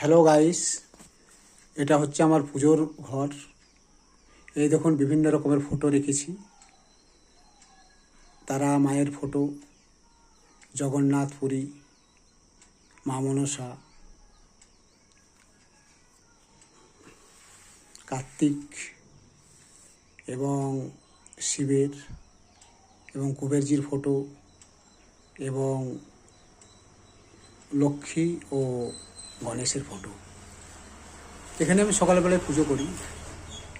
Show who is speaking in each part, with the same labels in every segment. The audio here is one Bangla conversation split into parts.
Speaker 1: হ্যালো গাইস, এটা হচ্ছে আমার পুজোর ঘর। এই দেখুন বিভিন্ন রকমের ফটো রেখেছি। তারা মায়ের ফটো, জগন্নাথ পুরী, মা মনসা, কার্তিক এবং শিবের এবং কুবেরজির ফটো এবং লক্ষ্মী ও গণেশের ফটো। এখানে আমি সকালবেলায় পুজো করি।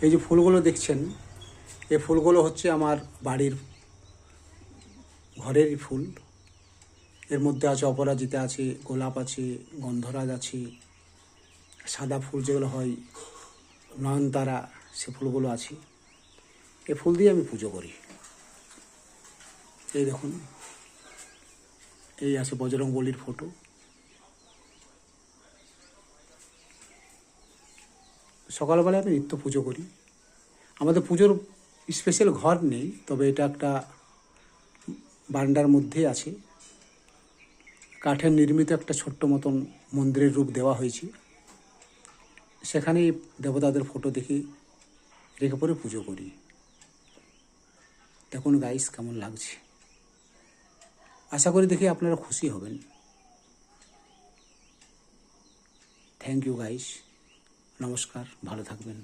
Speaker 1: এই যে ফুলগুলো দেখছেন, এই ফুলগুলো হচ্ছে আমার বাড়ির ঘরেরই ফুল। এর মধ্যে আছে অপরাজিতা, আছে গোলাপ, আছে গন্ধরাজ, আছে সাদা ফুল যেগুলো হয় নয়নতারা, সে ফুলগুলো আছে। এই ফুল দিয়ে আমি পুজো করি। এই দেখুন, এই আছে বজরংবলীর ফটো। সকালবেলায় আমি নিত্য পুজো করি। আমাদের পুজোর স্পেশাল ঘর নেই, তবে এটা একটা বারান্দার মধ্যেই আছে। কাঠের নির্মিত একটা ছোট্ট মতন মন্দিরের রূপ দেওয়া হয়েছে। সেখানেই দেবতাদের ফটো দেখে রেখে পরে পুজো করি। দেখুন গাইস কেমন লাগছে। আশা করি দেখে আপনারা খুশি হবেন। থ্যাংক ইউ গাইস, নমস্কার, ভালো থাকবেন।